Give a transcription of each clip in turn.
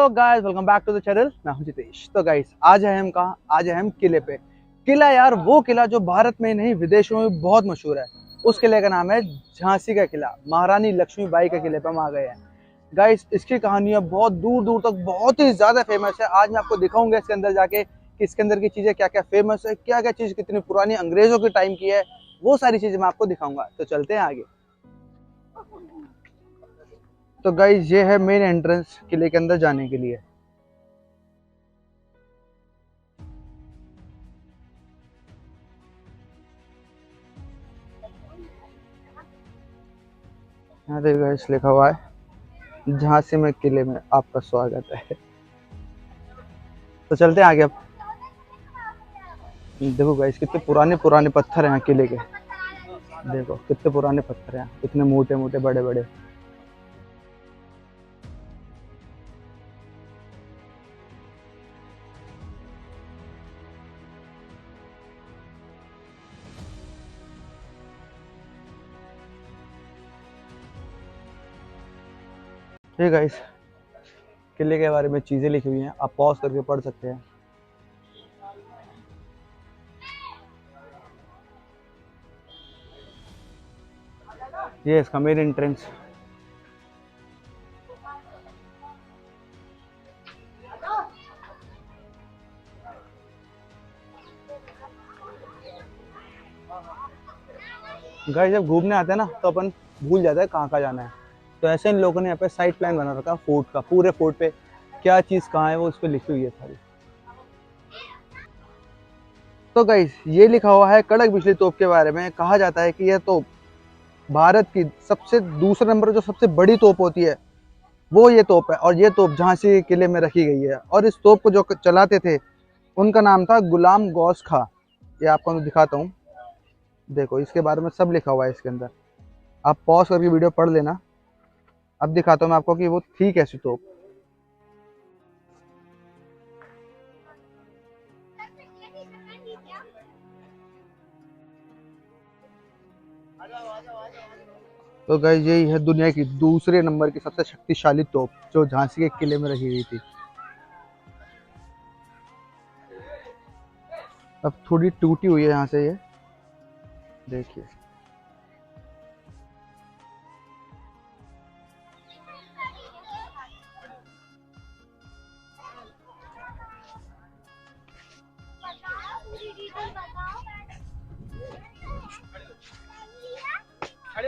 Hello guys, welcome back to the channel. मैं हूं जितेश। तो गाइस, आज है हम कहाँ? आज है हम किले पे। किला यार, वो किला जो भारत में नहीं विदेशों में बहुत मशहूर है। उस किले का नाम है झांसी का किला। महारानी लक्ष्मीबाई के किले पे हम आ गए हैं। गाइस, इसकी कहानियां बहुत दूर दूर तक बहुत ही ज्यादा फेमस है। आज मैं आपको दिखाऊंगा इसके अंदर जाके कि इसके अंदर की चीजें क्या क्या फेमस है, क्या क्या चीज कितनी पुरानी अंग्रेजों के टाइम की है। वो सारी चीजें मैं आपको दिखाऊंगा। तो चलते हैं आगे। तो गाइस, ये है मेन एंट्रेंस किले के अंदर जाने के लिए। यहाँ देखो गाइस, लिखा हुआ है झांसी में किले में आपका स्वागत है। तो चलते हैं आगे अब। देखो गाइस, कितने पुराने पुराने पत्थर हैं यहाँ किले के। देखो कितने पुराने पत्थर हैं, कितने मोटे मोटे बड़े बड़े। ठीक है, इस किले के बारे में चीजें लिखी हुई हैं, आप पॉज करके पढ़ सकते हैं। ये इसका मेन एंट्रेंस। गाइस, जब घूमने आते हैं ना तो अपन भूल जाते हैं कहाँ कहाँ जाना है। तो ऐसे इन लोगों ने यहाँ पे साइड प्लान बना रखा है फोर्ट का। पूरे फोर्ट पे क्या चीज कहाँ है वो उस पर लिखी हुई है सारी। तो गाइस, ये लिखा हुआ है कड़क बिजली तोप के बारे में। कहा जाता है कि यह तोप भारत की सबसे दूसरे नंबर जो सबसे बड़ी तोप होती है वो ये तोप है। और ये तोप झांसी के किले में रखी गई है। और इस तोप को जो चलाते थे उनका नाम था गुलाम गौस खा। ये आपको मैं दिखाता हूँ। देखो, इसके बारे में सब लिखा हुआ है इसके अंदर। आप पॉज करके वीडियो पढ़ लेना। अब दिखाता हूँ मैं आपको कि वो थी कैसी तोप। तो गाइस, यही है दुनिया की दूसरे नंबर की सबसे शक्तिशाली तोप जो झांसी के किले में रखी गई थी। अब थोड़ी टूटी हुई है यहाँ से ये, देखिए।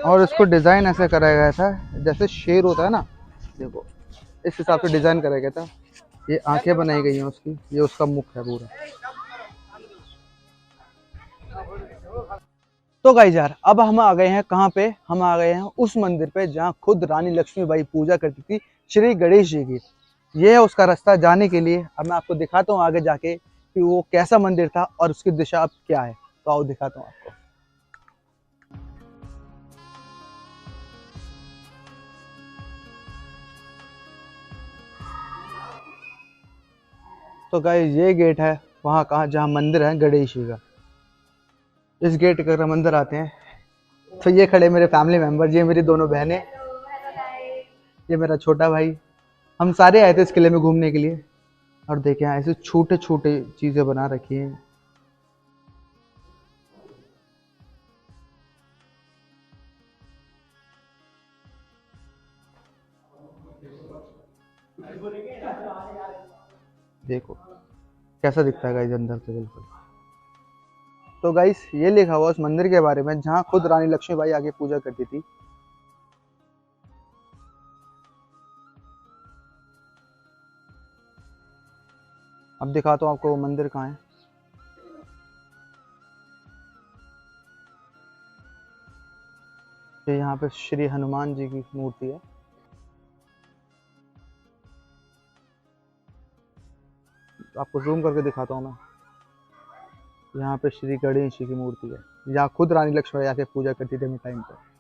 और इसको डिजाइन ऐसे कराया गया था जैसे शेर होता है ना। देखो, इस हिसाब से डिजाइन कराया गया था। ये आंखें बनाई गई हैं उसकी, ये उसका मुख है पूरा। तो गाइस यार, अब हम आ गए हैं कहाँ पे? हम आ गए हैं उस मंदिर पे जहाँ खुद रानी लक्ष्मीबाई पूजा करती थी, श्री गणेश जी की। ये है उसका रास्ता जाने के लिए। अब मैं आपको दिखाता हूँ आगे जाके कि वो कैसा मंदिर था और उसकी दिशा अब क्या है। तो आओ दिखाता हूँ आपको। तो गाइस, ये गेट है वहाँ कहाँ जहाँ मंदिर है गणेश जी का। इस गेट के अगर हम अंदर आते हैं तो ये खड़े मेरे फैमिली मेंबर। ये मेरी दोनों बहनें, ये मेरा छोटा भाई। हम सारे आए थे इस किले में घूमने के लिए। और देखें, ऐसे छोटे छोटे चीजें बना रखी हैं। देखो कैसा दिखता है गाइस अंदर से, बिल्कुल। तो गाइस, ये लिखा हुआ उस मंदिर के बारे में जहाँ खुद रानी लक्ष्मीबाई आके पूजा करती थी। अब दिखाता हूँ आपको वो मंदिर कहाँ है। ये यहाँ पे श्री हनुमान जी की मूर्ति है। आपको जूम करके दिखाता हूँ मैं। यहाँ पे श्री गणेश जी की मूर्ति है, यहाँ खुद रानी लक्ष्मीबाई आके पूजा करती थी अपने टाइम पे।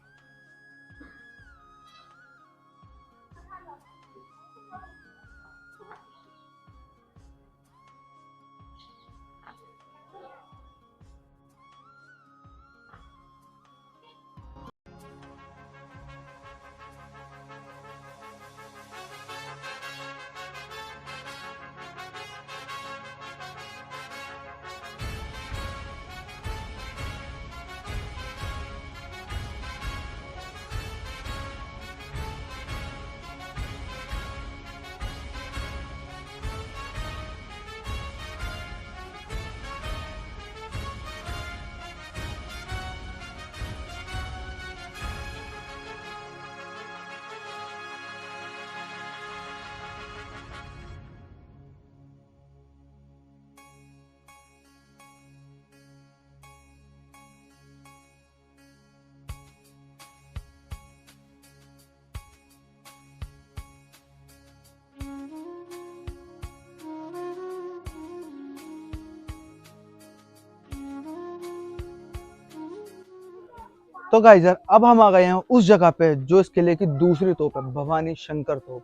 तो गाइस यार अब हम आ गए हैं उस जगह पे जो इस किले की दूसरी तोप है, भवानी शंकर तोप।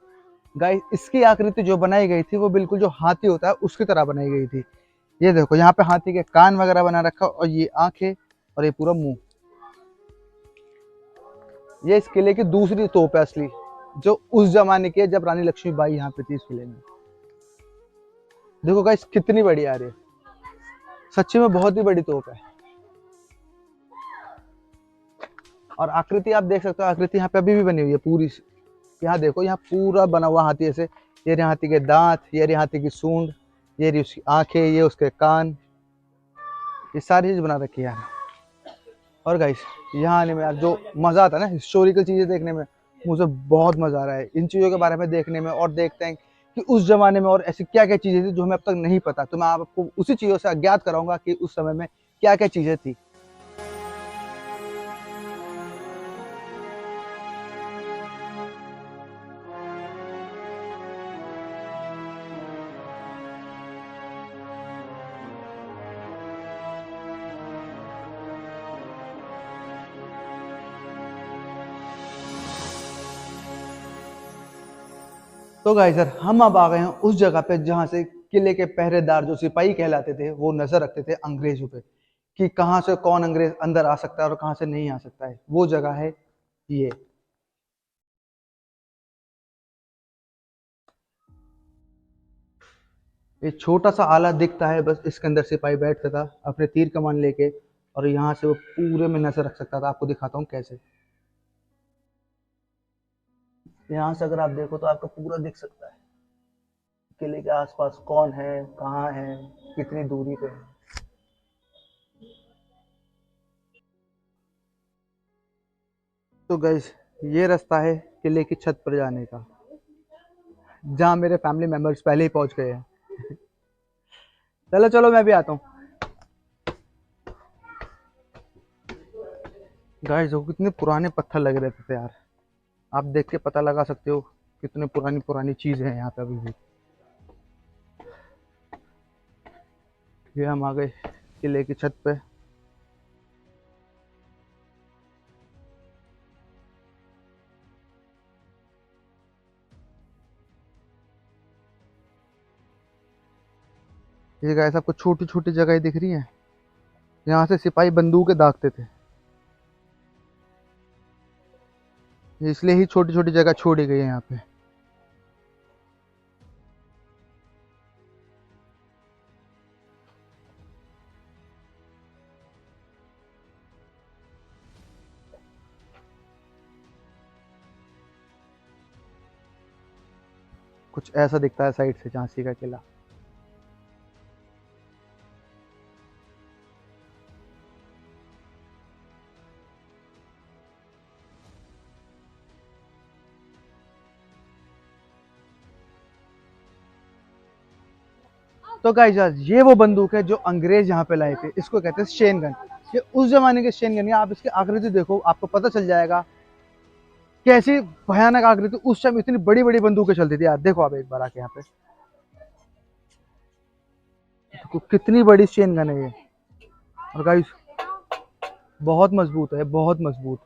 गाइस इसकी आकृति जो बनाई गई थी वो बिल्कुल जो हाथी होता है उसकी तरह बनाई गई थी। ये देखो यहाँ पे हाथी के कान वगैरह बना रखा और ये आंखें और ये पूरा मुंह। ये इस किले की दूसरी तोप है असली, जो उस जमाने की है जब रानी लक्ष्मीबाई यहाँ पे थी इस किले में। देखो गाइस कितनी बड़ी आ रही है, सच्ची में बहुत ही बड़ी तोप है। और आकृति आप देख सकते हो, आकृति यहाँ पे अभी भी बनी हुई है पूरी। यहाँ देखो यहाँ पूरा बना हुआ हाथी ऐसे, ये रही हाथी के दांत, ये रही हाथी की सूंड, ये रही उसकी आंखें, ये उसके कान, ये सारी चीज बना रखी है यार। और गाइस यहाँ आने में यार जो मजा आता है ना हिस्टोरिकल चीजें देखने में, मुझे बहुत मजा आ रहा है इन चीजों के बारे में देखने में। और देखते हैं कि उस जमाने में और ऐसी क्या क्या चीजें थी जो हमें अब तक नहीं पता। तो मैं आपको उसी चीजों से अज्ञात कराऊंगा कि उस समय में क्या क्या चीजें थी। तो गाइस सर हम अब आ गए हैं उस जगह पे जहाँ से किले के पहरेदार जो सिपाही कहलाते थे वो नजर रखते थे अंग्रेजों पे, कि कहाँ से कौन अंग्रेज अंदर आ सकता है और कहाँ से नहीं आ सकता है। वो जगह है ये। एक छोटा सा आला दिखता है बस, इसके अंदर सिपाही बैठता था अपने तीर कमान लेके, और यहाँ से वो पूरे में नजर रख सकता था। आपको दिखाता हूँ कैसे। यहाँ से अगर आप देखो तो आपको पूरा दिख सकता है किले के आसपास कौन है, कहाँ है, कितनी दूरी पे है। तो गाइस ये रास्ता है किले की छत पर जाने का, जहाँ मेरे फैमिली मेंबर्स पहले ही पहुंच गए हैं। चलो चलो मैं भी आता हूँ। गाइस देखो कितने पुराने पत्थर लग रहे थे यार, आप देख के पता लगा सकते हो कितने पुरानी पुरानी चीजें हैं यहाँ पे अभी भी। ये हम आ गए किले की छत पे। ये गाइस आपको छोटी छोटी जगह दिख रही हैं, यहाँ से सिपाही बंदूकें दागते थे, इसलिए ही छोटी छोटी जगह छोड़ी गई है यहाँ पे। कुछ ऐसा दिखता है साइड से झांसी का किला। तो गाइस ये वो बंदूक है जो अंग्रेज यहाँ पे लाए थे, इसको कहते हैं शेन गन। ये उस जमाने के शेन गन है। आप इसकी आकृति देखो आपको पता चल जाएगा कैसी भयानक आकृति, उस टाइम इतनी बड़ी बड़ी बंदूकें चलती थी यार। देखो आप एक बार आके यहाँ पे देखो कितनी बड़ी शेन गन है ये। और गाइस बहुत मजबूत है, बहुत मजबूत।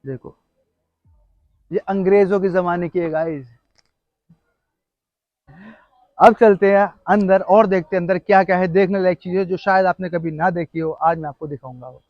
देखो ये अंग्रेजों के जमाने की है गाइस। अब चलते हैं अंदर और देखते हैं अंदर क्या क्या है देखने लायक चीजें जो शायद आपने कभी ना देखी हो, आज मैं आपको दिखाऊंगा वो।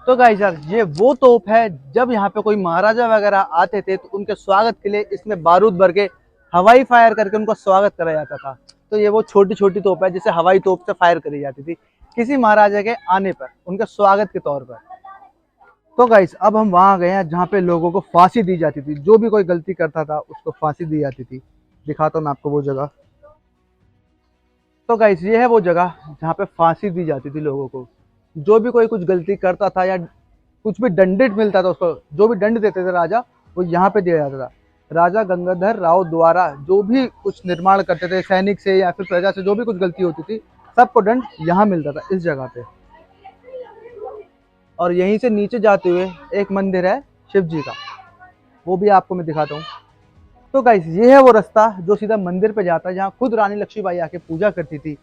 तो गाइस यार ये वो तोप है, जब यहाँ पे कोई महाराजा वगैरह आते थे तो उनके स्वागत के लिए इसमें बारूद भर के हवाई फायर करके उनका स्वागत करा जाता था। तो ये वो छोटी छोटी तोप है जिसे हवाई तोप से फायर करी जाती थी किसी महाराजा के आने पर, उनके स्वागत के तौर पर। तो गाइस अब हम वहां गए हैं जहाँ पे लोगों को फांसी दी जाती थी, जो भी कोई गलती करता था उसको फांसी दी जाती थी। दिखाता हूँ मैं आपको वो जगह। तो गाइस ये है वो जगह जहाँ पे फांसी दी जाती थी लोगों को। जो भी कोई कुछ गलती करता था या कुछ भी दंडित मिलता था उसको, जो भी दंड देते थे राजा, वो यहाँ पे दिया जाता था। राजा गंगाधर राव द्वारा जो भी कुछ निर्माण करते थे सैनिक से या फिर प्रजा से, जो भी कुछ गलती होती थी सबको दंड यहाँ मिलता था इस जगह पे। और यहीं से नीचे जाते हुए एक मंदिर है शिव जी का, वो भी आपको मैं दिखाता हूँ। तो गाइस ये है वो रास्ता जो सीधा मंदिर पे जाता है, जहाँ खुद रानी लक्ष्मीबाई आके पूजा करती थी।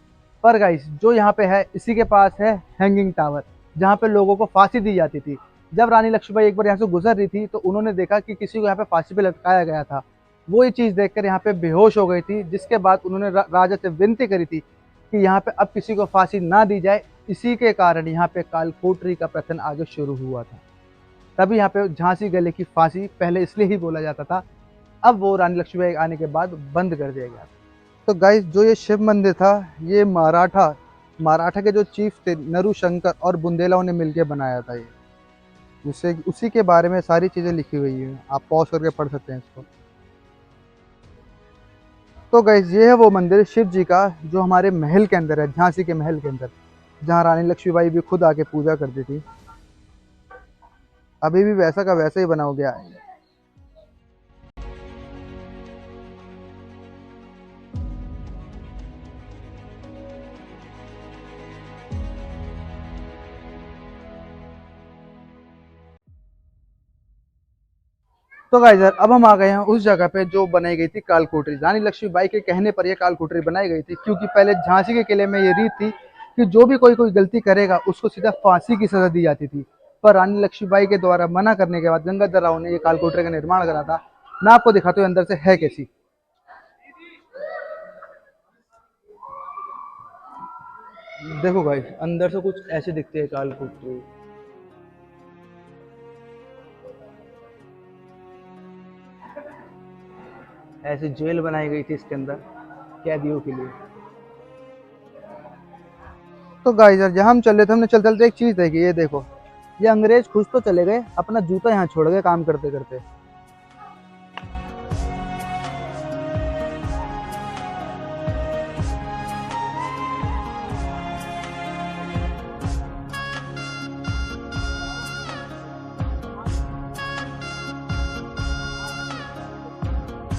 पर गाइस जो यहाँ पे है, इसी के पास है हैंगिंग टावर, जहाँ पे लोगों को फांसी दी जाती थी। जब रानी लक्ष्मीबाई एक बार यहाँ से गुजर रही थी तो उन्होंने देखा कि किसी को यहाँ पे फांसी पे लटकाया गया था। वो ये चीज़ देखकर यहाँ पे बेहोश हो गई थी, जिसके बाद उन्होंने राजा से विनती करी थी कि यहाँ पे अब किसी को फांसी ना दी जाए। इसी के कारण यहाँ पे कालकोठरी का प्रथन आगे शुरू हुआ था। तभी यहाँ पे झांसी गले की फांसी पहले इसलिए ही बोला जाता था, अब वो रानी लक्ष्मीबाई आने के बाद बंद कर दिया गया। तो गाइस जो ये शिव मंदिर था, ये मराठा के जो चीफ थे नरु शंकर और बुंदेलाओं ने मिलकर बनाया था ये, जिससे उसी के बारे में सारी चीज़ें लिखी हुई हैं, आप पॉज करके पढ़ सकते हैं इसको। तो गाइस ये है वो मंदिर शिव जी का जो हमारे महल के अंदर है, झांसी के महल के अंदर, जहाँ रानी लक्ष्मीबाई भी खुद आके पूजा करती थी। अभी भी वैसा का वैसा ही बना हो गया है। तो गाइस अब हम आ गए हैं उस जगह पे जो बनाई गई थी कालकोठरी। रानी लक्ष्मीबाई के कहने पर यह कालकोठरी बनाई गई थी, क्योंकि पहले झांसी के किले में ये रीत थी कि जो भी कोई कोई गलती करेगा उसको सीधा फांसी की सजा दी जाती थी। पर रानी लक्ष्मीबाई के द्वारा मना करने के बाद गंगाधर राव ने ये कालकोठरी का निर्माण करा था। मैं आपको दिखाता हूँ अंदर से है कैसी। देखो गाइस अंदर से कुछ ऐसे दिखती है कालकोठरी। ऐसी जेल बनाई गई थी इसके अंदर कैदियों के लिए। तो गाइस जहाँ हम चल रहे थे, हमने चलते चलते एक चीज देखी, ये देखो, ये अंग्रेज खुश तो चले गए, अपना जूता यहाँ छोड़ गए काम करते करते।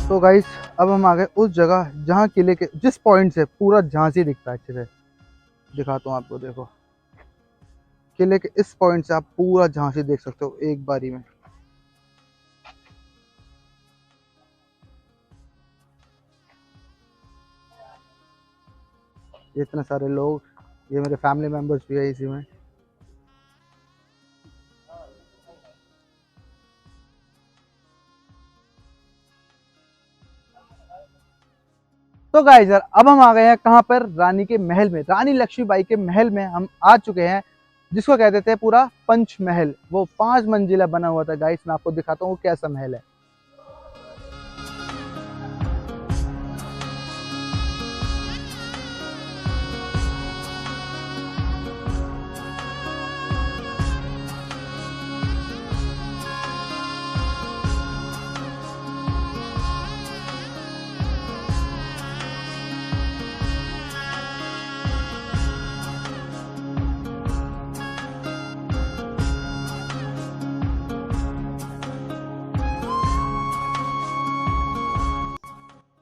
तो गाइस अब हम आ गए उस जगह जहाँ किले के जिस पॉइंट से पूरा झांसी दिखता है। अच्छे से दिखाता हूँ आपको, देखो किले के इस पॉइंट से आप पूरा झांसी देख सकते हो एक बारी में। ये इतने सारे लोग, ये मेरे फैमिली मेंबर्स भी है इसी में। तो गाइस यार अब हम आ गए हैं कहाँ पर, रानी के महल में। रानी लक्ष्मीबाई के महल में हम आ चुके हैं, जिसको कहते थे पूरा पंच महल। वो 5 मंजिला बना हुआ था गाइस, मैं आपको दिखाता हूँ वो कैसा महल है।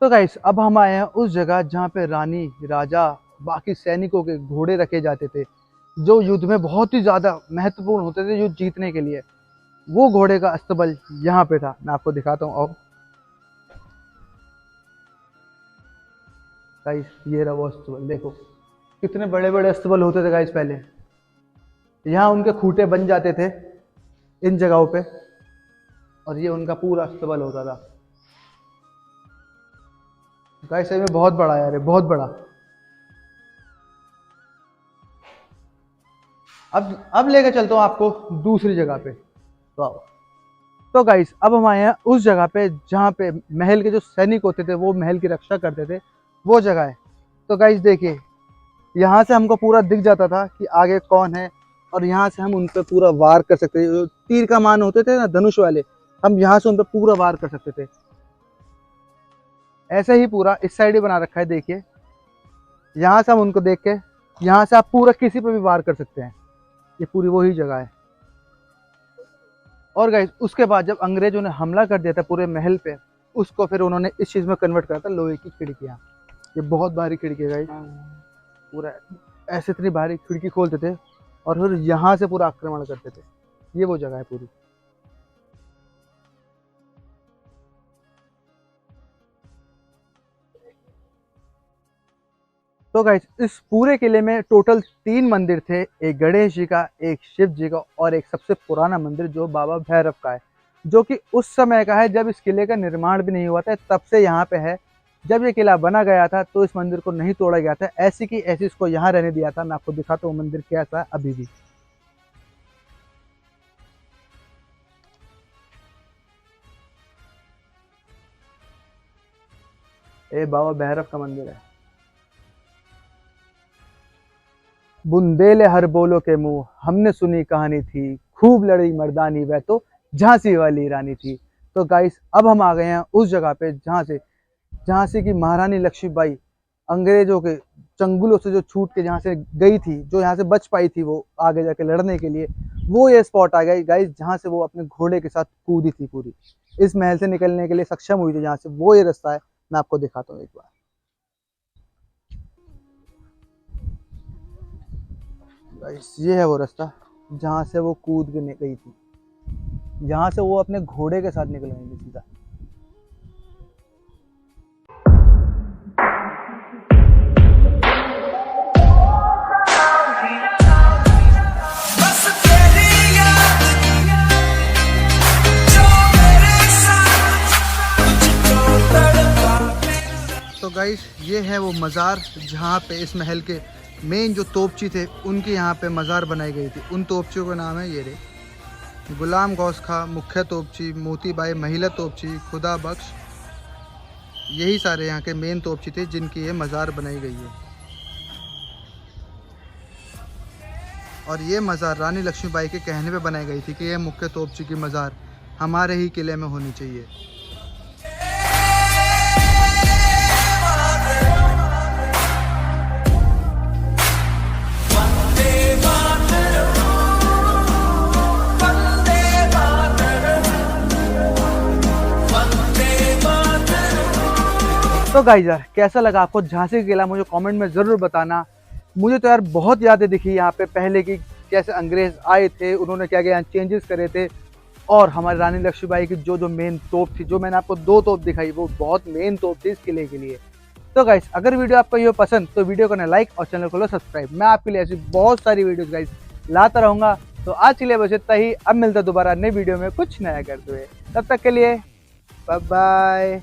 तो गाइस अब हम आए हैं उस जगह जहाँ पे रानी, राजा, बाकी सैनिकों के घोड़े रखे जाते थे, जो युद्ध में बहुत ही ज्यादा महत्वपूर्ण होते थे युद्ध जीतने के लिए। वो घोड़े का अस्तबल यहाँ पे था, मैं आपको दिखाता हूँ। अब गाइस ये रहा वो अस्तबल, देखो कितने बड़े बड़े अस्तबल होते थे गाइस पहले। यहाँ उनके खूंटे बन जाते थे इन जगहों पे, और ये उनका पूरा अस्तबल होता था। गाइस सही में बहुत बड़ा है यार, ये बहुत बड़ा। अब लेके चलता हूँ आपको दूसरी जगह पे। तो आओ। तो गाइस अब हम आए हैं उस जगह पे जहाँ पे महल के जो सैनिक होते थे वो महल की रक्षा करते थे, वो जगह है। तो गाइस देखिए यहाँ से हमको पूरा दिख जाता था कि आगे कौन है, और यहाँ से हम उन पर पूरा वार कर सकते थे। जो तीर कमान होते थे ना धनुष वाले, हम यहाँ से उन पर पूरा वार कर सकते थे। ऐसे ही पूरा इस साइड ही बना रखा है, देखिए यहाँ से हम उनको देख के यहाँ से आप पूरा किसी पे भी वार कर सकते हैं। ये पूरी वही जगह है। और गाइस उसके बाद जब अंग्रेजों ने हमला कर दिया था पूरे महल पे, उसको फिर उन्होंने इस चीज में कन्वर्ट करा था, लोहे की खिड़कियां। ये बहुत भारी खिड़की है गाइस, पूरा ऐसे इतनी भारी खिड़की खोलते थे और फिर यहाँ से पूरा आक्रमण करते थे। ये वो जगह है पूरी। तो गाइस इस पूरे किले में टोटल 3 मंदिर थे, एक गणेश जी का, एक शिव जी का और एक सबसे पुराना मंदिर जो बाबा भैरव का है, जो कि उस समय का है जब इस किले का निर्माण भी नहीं हुआ था, तब से यहाँ पे है। जब ये किला बना गया था तो इस मंदिर को नहीं तोड़ा गया था, ऐसी की ऐसी इसको यहाँ रहने दिया था। मैं आपको दिखाता हूँ मंदिर कैसा है अभी भी। ये बाबा भैरव का मंदिर है। बुंदेले हर बोलो के मुंह, हमने सुनी कहानी थी, खूब लड़ी मर्दानी वह तो झांसी वाली रानी थी। तो गाइस अब हम आ गए हैं उस जगह पे जहाँ से झांसी की महारानी लक्ष्मीबाई अंग्रेजों के चंगुलों से जो छूट के जहाँ से गई थी, जो यहाँ से बच पाई थी वो आगे जाके लड़ने के लिए, वो ये स्पॉट आ गई गाइस जहाँ से वो अपने घोड़े के साथ कूदी थी पूरी, इस महल से निकलने के लिए सक्षम हुई थी जहाँ से। वो ये रास्ता है, मैं आपको दिखाता हूँ एक बार। गाइस ये है वो रास्ता जहाँ से वो कूद के गई थी, जहाँ से वो अपने घोड़े के साथ निकल गई थी सीधा। तो गाइस ये है वो मज़ार जहाँ पे इस महल के मेन जो तोपची थे उनके यहाँ पे मज़ार बनाई गई थी। उन तोपचियों का नाम है ये रे, गुलाम गौस खां मुख्य तोपची, मोतीबाई महिला तोपची, खुदा बख्श, यही सारे यहाँ के मेन तोपची थे जिनकी ये मज़ार बनाई गई है। और ये मज़ार रानी लक्ष्मीबाई के कहने पे बनाई गई थी कि ये मुख्य तोपची की मज़ार हमारे ही किले में होनी चाहिए। तो गाइस यार कैसा लगा आपको झांसी का किला, मुझे कमेंट में ज़रूर बताना। मुझे तो यार बहुत यादें दिखी यहाँ पे पहले की, कैसे अंग्रेज आए थे, उन्होंने क्या क्या चेंजेस करे थे, और हमारी रानी लक्ष्मीबाई की जो जो मेन तोप थी, जो मैंने आपको 2 तोप दिखाई, वो बहुत मेन तोप थी इस किले के लिए। तो गाइस अगर वीडियो आपको ये पसंद तो वीडियो करना लाइक और चैनल को लो सब्सक्राइब। मैं आपके लिए ऐसी बहुत सारी वीडियोस गाइस लाता रहूँगा। तो आज के लिए बस इतना ही, अब मिलता दोबारा नई वीडियो में कुछ नया करते हुए, तब तक के लिए बाय बाय।